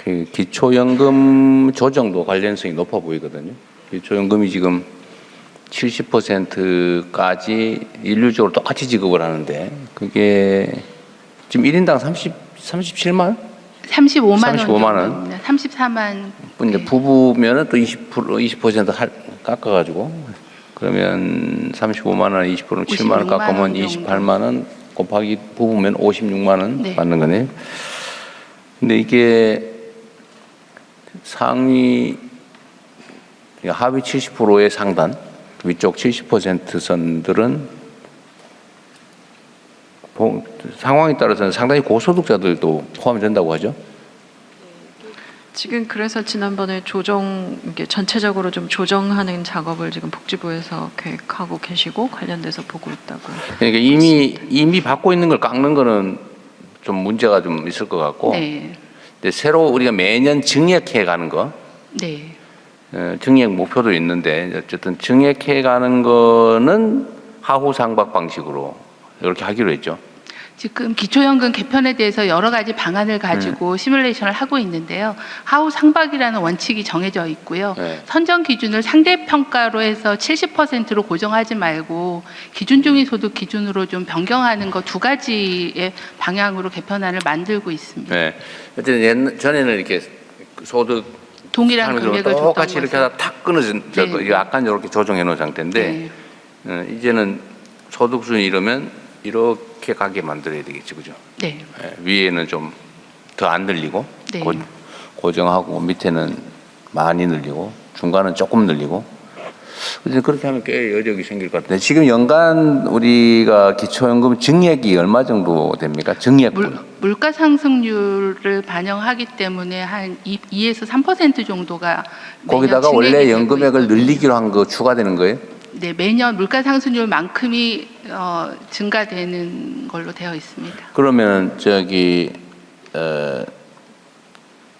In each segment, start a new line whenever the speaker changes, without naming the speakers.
그 기초연금 조정도 관련성이 높아 보이거든요. 기초연금이 지금 70%까지 일률적으로 똑같이 지급을 하는데 그게 지금 1인당 37만 원?
35만
원.
34만.
이제 부부면은 또 20% 깎아가지고 그러면 35만 원, 20%는 7만 원 깎으면 28만 원 곱하기 부부면 56만 원
네.
받는 거네요. 근데 이게 상위 하위 70%의 상단 위쪽 70% 선들은 상황에 따라서는 상당히 고소득자들도 포함된다고 하죠.
지금 그래서 지난번에 이게 전체적으로 좀 조정하는 작업을 지금 복지부에서 계획하고 계시고 관련돼서 보고 있다고.
그러니까 이미 받고 있는 걸 깎는 거는 좀 문제가 좀 있을 것 같고.
네.
근데 새로 우리가 매년 증액해 가는 거.
네.
증액 목표도 있는데 어쨌든 증액해 가는 거는 하후 상박 방식으로 이렇게 하기로 했죠.
지금 기초연금 개편에 대해서 여러 가지 방안을 가지고 시뮬레이션을 하고 있는데요. 하우 상박이라는 원칙이 정해져 있고요.
네.
선정 기준을 상대평가로 해서 70%로 고정하지 말고 기준 중위 소득 기준으로 좀 변경하는 거 두 가지의 방향으로 개편안을 만들고 있습니다.
네. 어쨌든 전에는 이렇게 소득
동일한 금액을 줬던
똑같이 이렇게 하다 탁 끊어진
네.
약간 이렇게 조정해 놓은 상태인데
네.
이제는 소득 순위 이러면 이렇게 가게 만들어야 되겠죠, 그죠?
네.
위에는 좀 더 안 늘리고
네.
고정하고 밑에는 많이 늘리고 중간은 조금 늘리고 그렇게 하면 꽤 여력이 생길 것 같은데 지금 연간 우리가 기초연금 증액이 얼마 정도 됩니까? 증액분.
물가 상승률을 반영하기 때문에 한 2에서 3% 정도가
거기다가
매년
원래
증액이
연금액을
되고
늘리기로 한 거 추가되는 거예요?
네, 매년 물가 상승률만큼이 증가되는 걸로 되어 있습니다.
그러면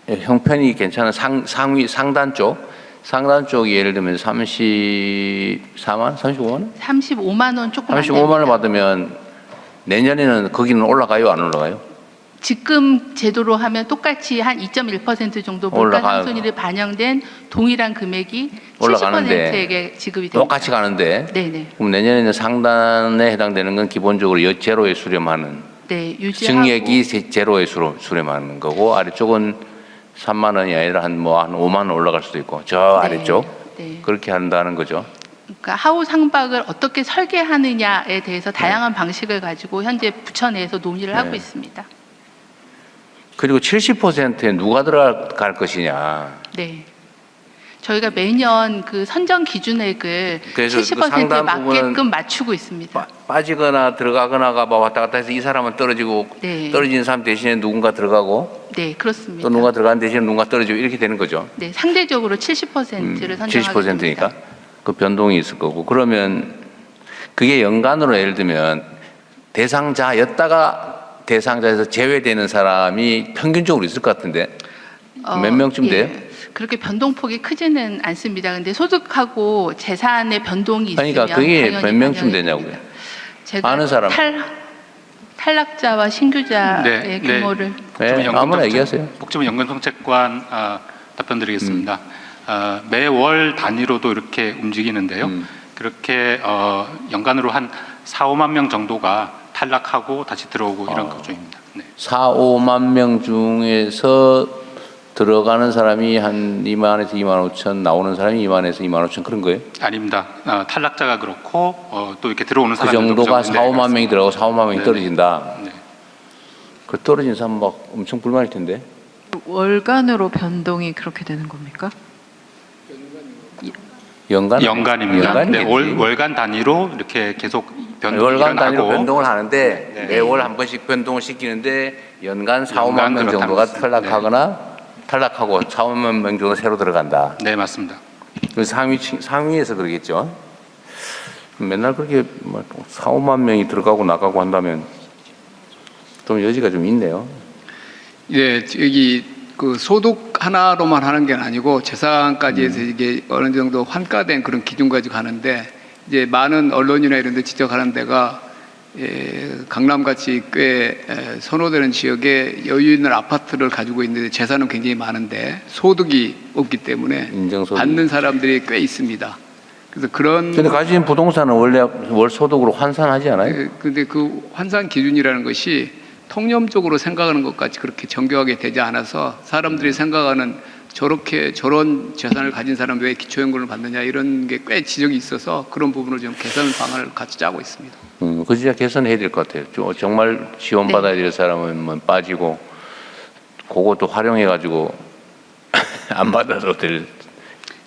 형편이 괜찮은 상단 쪽이 예를 들면 34만, 35만 원?
35만 원 조금 안
35만 원을
됩니다.
받으면 내년에는 거기는 올라가요, 안 올라가요?
지금 제도로 하면 똑같이 한 2.1% 정도 물가 상승률이 반영된 동일한 금액이 70%에게 지급이 됩니다.
똑같이 가는데
네네.
그럼 내년에는 상단에 해당되는 건 기본적으로 제로에 수렴하는
네, 유지하고
증액이 제로에 수렴하는 거고 아래쪽은 3만 원이 아니라 한 5만 원 올라갈 수도 있고 저
네,
아래쪽
네.
그렇게 한다는 거죠.
그러니까 하우 상박을 어떻게 설계하느냐에 대해서 다양한 방식을 가지고 현재 부처 내에서 논의를 하고 있습니다.
그리고 70%에 누가 들어갈 것이냐.
네. 저희가 매년 그 선정 기준액을
그래서
70%에
그
맞게끔 맞추고 있습니다.
빠지거나 들어가거나가 왔다 갔다 해서 이 사람은 떨어지고
네.
떨어진 사람 대신에 누군가 들어가고
네, 그렇습니다.
또 누가 들어가는 대신에 누군가 떨어지고 이렇게 되는 거죠.
네, 상대적으로 70%를 선정하게
70%니까
됩니다.
그 변동이 있을 거고 그러면 그게 연간으로 예를 들면 대상자였다가 대상자에서 제외되는 사람이 평균적으로 있을 것 같은데 몇 명쯤 돼요?
그렇게 변동폭이 크지는 않습니다. 근데 소득하고 재산의 변동이 있으면
그러니까 그게
당연히
몇 명쯤
반영이
되냐고요?
됩니다. 제가
아는 사람.
탈락자와 신규자의 규모를
아무나 얘기하세요.
복지부 연금정책관 답변드리겠습니다. 매월 단위로도 이렇게 움직이는데요. 그렇게 연간으로 한 4, 5만 명 정도가 탈락하고 다시 들어오고 이런 구조입니다. 네.
4, 5만 명 중에서 들어가는 사람이 한 2만에서 2만 5천 나오는 사람이 2만에서 2만 5천 그런 거예요?
아닙니다. 탈락자가 그렇고 또 이렇게 들어오는
그
사람들도
정도가
그
4, 5만 명이 들어가고 4, 5만 명이
네네.
떨어진다.
네.
그 떨어진 사람 막 엄청 불만일 텐데.
월간으로 변동이 그렇게 되는 겁니까?
연간입니다. 네,
연간이겠지.
월간 단위로 이렇게 계속 변동이
월간 단위로
일어나고
변동을 하는데
네.
매월 한 번씩 변동을 시키는데 연간 4, 5만
연간
명
그렇다고
정도가
했습니다.
탈락하고 4, 5만 명 정도 새로 들어간다.
네, 맞습니다.
그래서 상위에서 그러겠죠. 맨날 그렇게 4, 5만 명이 들어가고 나가고 한다면 좀 여지가 좀 있네요.
예, 여기 그 소득 하나로만 하는 게 아니고 재산까지 해서 이게 어느 정도 환가된 그런 기준 가지고 하는데 이제 많은 언론이나 이런 데 지적하는 데가 강남같이 꽤 선호되는 지역에 여유 있는 아파트를 가지고 있는데 재산은 굉장히 많은데 소득이 없기 때문에
인정소득.
받는 사람들이 꽤 있습니다. 그래서 그런
근데 가진 부동산은 원래 월 소득으로 환산하지 않아요?
근데 그 환산 기준이라는 것이 통념적으로 생각하는 것 같이 그렇게 정교하게 되지 않아서 사람들이 생각하는 저런 재산을 가진 사람 왜 기초연금을 받느냐 이런 게 꽤 지적이 있어서 그런 부분을 좀 개선 방안을 같이 짜고 있습니다.
그 진짜 개선해야 될 것 같아요. 정말 지원받아야 될 사람은 뭐 빠지고 그것도 활용해가지고 안 받아도 될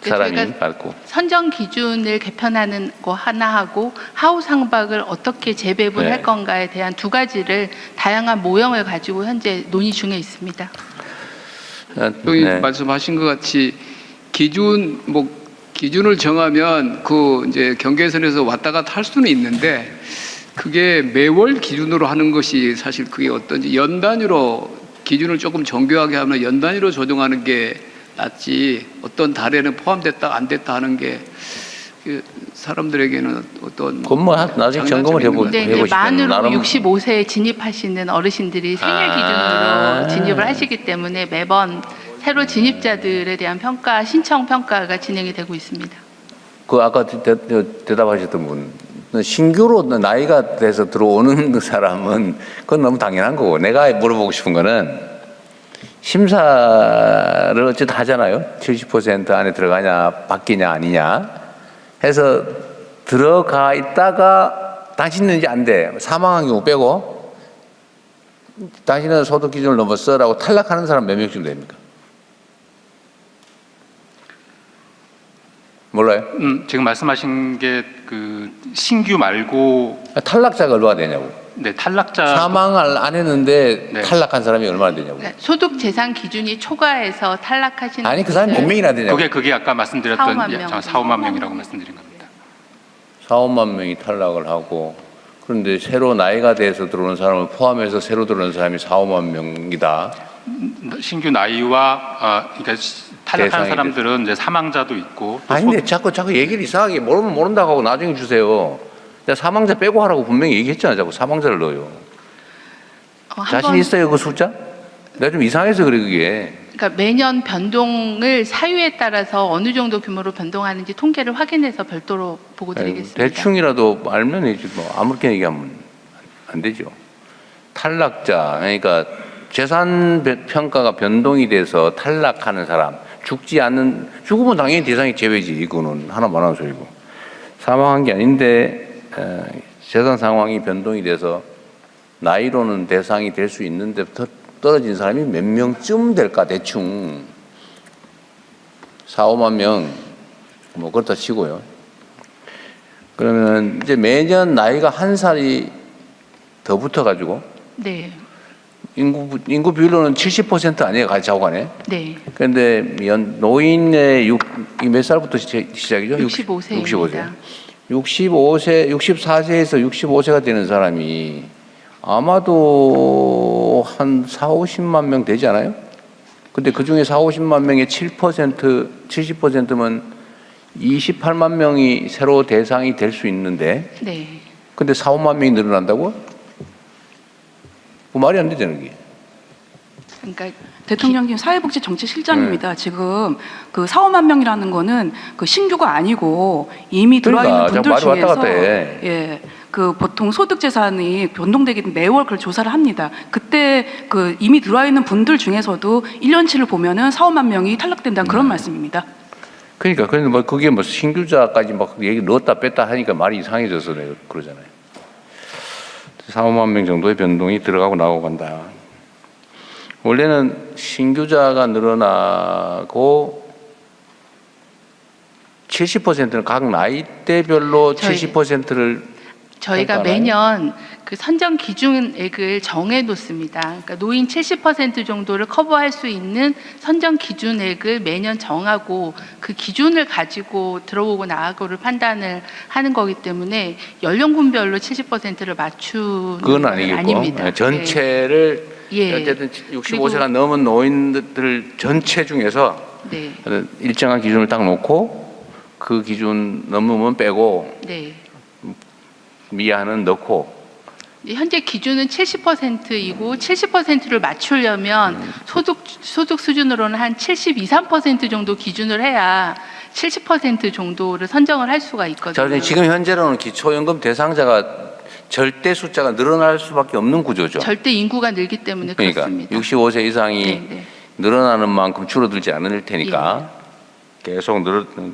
사람이
저희가
받고.
선정 기준을 개편하는 거 하나 하고 하우 상박을 어떻게 재배분할
네.
건가에 대한 두 가지를 다양한 모형을 가지고 현재 논의 중에 있습니다.
여기
네.
말씀하신 것 같이 기준을 정하면 그 이제 경계선에서 왔다 갔다 할 수는 있는데 그게 매월 기준으로 하는 것이 사실 그게 어떤지 연 단위로 기준을 조금 정교하게 하면 연 단위로 조정하는 게 낫지 어떤 달에는 포함됐다 안 됐다 하는 게 사람들에게는 어떤
그건 뭐 나중에 점검을
근데 이제
해보시면
만으로
나름
65세에 진입하시는 어르신들이 생애 기준으로 진입을 하시기 때문에 매번 새로 진입자들에 대한 평가, 신청 평가가 진행이 되고 있습니다.
그 아까 대답하셨던 분 신규로 나이가 돼서 들어오는 사람은 그건 너무 당연한 거고 내가 물어보고 싶은 거는 심사를 어쨌든 하잖아요. 70% 안에 들어가냐 바뀌냐 아니냐 해서 들어가 있다가 당신은 이제 안 돼. 사망한 경우 빼고 당신은 소득 기준을 넘었어라고 탈락하는 사람 몇 명쯤 됩니까? 몰라요?
지금 말씀하신 게 그 신규 말고
탈락자가 얼마나 되냐고.
네, 탈락자
사망을 안 했는데
네.
탈락한 사람이 얼마나 되냐고.
그러니까 소득 재산 기준이 초과해서 탈락하시는
아니 그 사람이 몇 명이나 되냐고.
그게 아까 말씀드렸던
4, 5만 명.
4, 5만 명이라고 말씀드린 겁니다.
4, 5만 명이 탈락을 하고 그런데 새로 나이가 돼서 들어오는 사람을 포함해서 새로 들어오는 사람이 4, 5만 명이다.
신규 나이와 그러니까 탈락한
대상이
사람들은 이제 사망자도 있고 또
아니 근데 자꾸 얘기를 이상하게 모르면 모른다고 하고 나중에 주세요. 내가 사망자 빼고 하라고 분명히 얘기했잖아. 자꾸 사망자를 넣어요. 자신 있어요 그 숫자? 내가 좀 이상해서 그래 그게.
그러니까 매년 변동을 사유에 따라서 어느 정도 규모로 변동하는지 통계를 확인해서 별도로 보고드리겠습니다.
대충이라도 알면 되지 뭐 아무렇게 얘기하면 안 되죠. 탈락자 그러니까 재산 평가가 변동이 돼서 탈락하는 사람 죽으면 당연히 대상이 제외지. 이거는 하나 말하는 소리고 사망한 게 아닌데 재산 상황이 변동이 돼서 나이로는 대상이 될 수 있는데 떨어진 사람이 몇 명쯤 될까 대충 4, 5만 명 뭐 그렇다 치고요. 그러면 이제 매년 나이가 한 살이 더 붙어가지고
네,
인구 비율로는 70% 아니에요 자고간에.
네,
그런데 노인의 몇 살부터 시작이죠?
65세입니다.
64세에서 65세가 되는 사람이 아마도 한 4, 50만 명 되지 않아요? 근데 그 중에 4, 50만 명의 70%면 28만 명이 새로 대상이 될 수 있는데
네.
근데 4, 5만 명이 늘어난다고? 그 말이 안 되잖아요, 그게.
그러니까
대통령님 사회복지정책실장입니다. 지금 그 4, 5만 명이라는 거는 그 신규가 아니고 이미 들어와 있는
그러니까,
분들
말이 왔다
중에서
갔다 해.
예. 그 보통 소득 재산이 변동되기 매월 그걸 조사를 합니다. 그때 그 이미 들어와 있는 분들 중에서도 1년치를 보면은 4, 5만 명이 탈락된다는 그런 말씀입니다.
그러니까 근데 뭐 그게 뭐 신규자까지 막 얘기 넣었다 뺐다 하니까 말이 이상해져서 내가 그러잖아요. 4, 5만 명 정도의 변동이 들어가고 나오고 간다. 원래는 신규자가 늘어나고 70%는 각 나이대별로 70%를
저희가
평가하나요?
매년 그 선정 기준액을 정해 놓습니다. 그러니까 노인 70% 정도를 커버할 수 있는 선정 기준액을 매년 정하고 그 기준을 가지고 들어오고 나가고를 판단을 하는 거기 때문에 연령군별로 70%를 맞추는
그건
건
아니겠고
아닙니다.
전체를
예.
어쨌든 65세가 넘은 노인들 전체 중에서
네,
일정한 기준을 딱 놓고 그 기준 넘으면 빼고
네,
미아는 넣고
현재 기준은 70%이고 70%를 맞추려면 소득 수준으로는 한 72, 3% 정도 기준을 해야 70% 정도를 선정을 할 수가
자,
있거든요.
지금 현재로는 기초연금 대상자가 절대 숫자가 늘어날 수밖에 없는 구조죠.
절대 인구가 늘기 때문에
그러니까
그렇습니다.
65세 이상이
네, 네.
늘어나는 만큼 줄어들지 않을 테니까 계속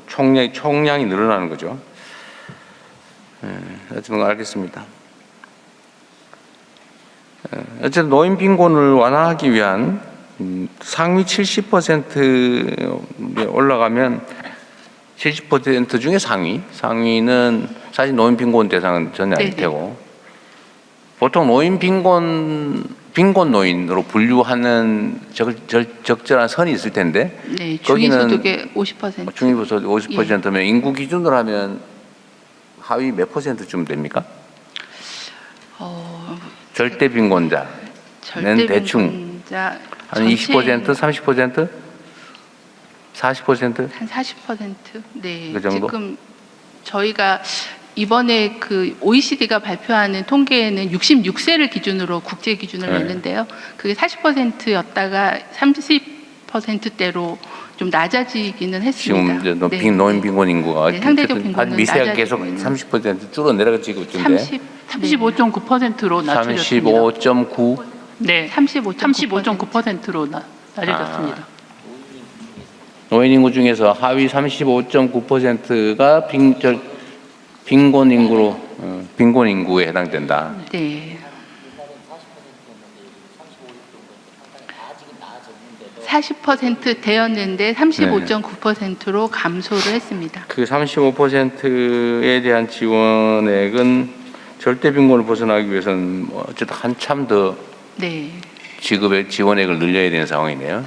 총량이 늘어나는 거죠. 어쨌든 알겠습니다. 어쨌든 노인 빈곤을 완화하기 위한 상위 70%에 올라가면 70% 중에 상위는 사실 노인 빈곤 대상은 전혀 아닐
네네.
테고 보통 노인 빈곤 노인으로 분류하는 적절한 선이 있을 텐데
네,
거기는
중위소득의 50%.
중위소득 50%면 인구 기준으로 하면 하위 몇 %쯤 됩니까? 절대 빈곤자는
절대
대충
빈곤자
한 20%, 30%, 40%?
한 40%. 네.
그 정도?
지금 저희가 이번에 그 OECD가 발표하는 통계에는 66세를 기준으로 국제 기준을
네.
냈는데요. 그게 40%였다가 30%대로 좀 낮아지기는 했습니다.
지금 이제
네,
노인
네.
빈곤 인구가
네, 상대적
어쨌든
빈곤은
아주 미세하게 계속
낮아지고 있는.
30% 줄어 내려가지고 있던데
35.9%로 낮춰졌습니다.
35.9
네, 35.9%로 낮아졌습니다.
노인 인구 중에서 하위 35.9%가 빈곤 인구로 빈곤 인구에 해당된다.
네. 40% 되었는데 35.9%로 감소를 했습니다.
그 35%에 대한 지원액은 절대 빈곤을 벗어나기 위해서는 뭐 어쨌든 한참 더
네.
지급의 지원액을 늘려야 되는 상황이네요.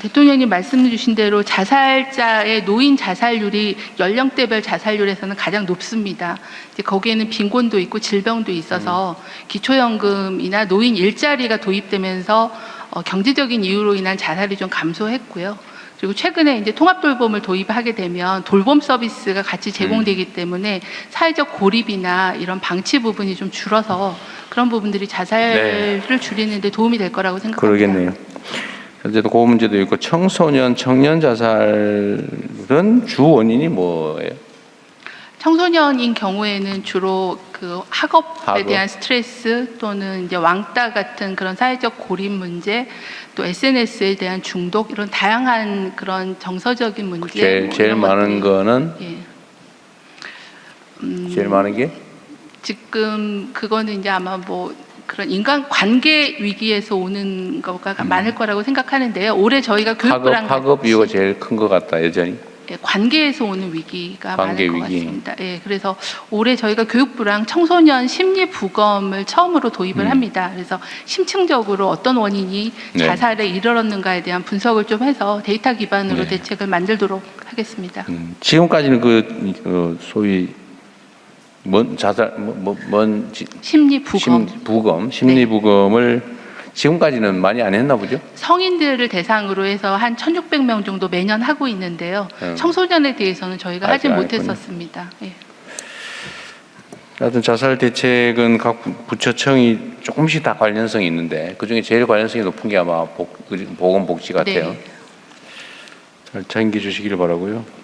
대통령님 말씀 주신 대로 자살자의 노인 자살률이 연령대별 자살률에서는 가장 높습니다. 이제 거기에는 빈곤도 있고 질병도 있어서 기초연금이나 노인 일자리가 도입되면서 경제적인 이유로 인한 자살이 좀 감소했고요. 그리고 최근에 이제 통합돌봄을 도입하게 되면 돌봄 서비스가 같이 제공되기 때문에 사회적 고립이나 이런 방치 부분이 좀 줄어서 그런 부분들이 자살을 줄이는 데 도움이 될 거라고 생각합니다.
그러겠네요. 어쨌든 그 문제도 있고 청년 자살은 주 원인이 뭐예요?
청소년인 경우에는 주로 그 학업에
학업.
대한 스트레스 또는 이제 왕따 같은 그런 사회적 고립 문제, 또 SNS에 대한 중독 이런 다양한 그런 정서적인 문제.
제일
이런
많은
것들이,
거는
예.
제일 많은 게
지금 그거는 이제 아마 뭐 그런 인간 관계 위기에서 오는 거가 많을 거라고 생각하는데요. 올해 저희가 교육부랑
학업 이유가 제일 큰 것 같다 여전히.
예, 관계에서 오는 위기가
관계
많을 것
위기.
같습니다. 예, 그래서 올해 저희가 교육부랑 청소년 심리 부검을 처음으로 도입을 합니다. 그래서 심층적으로 어떤 원인이
네.
자살에 이르렀는가에 대한 분석을 좀 해서 데이터 기반으로
네.
대책을 만들도록 하겠습니다.
지금까지는 그 소위
심리 부검.
심리 부검을 지금까지는 많이 안 했나 보죠?
성인들을 대상으로 해서 한 1,600명 정도 매년 하고 있는데요. 청소년에 대해서는 저희가
아직
하지
안
못했었습니다. 예.
하여튼 자살 대책은 각 부처청이 조금씩 다 관련성이 있는데 그중에 제일 관련성이 높은 게 아마 보건복지 같아요.
네.
잘 챙겨 주시기를 바라고요.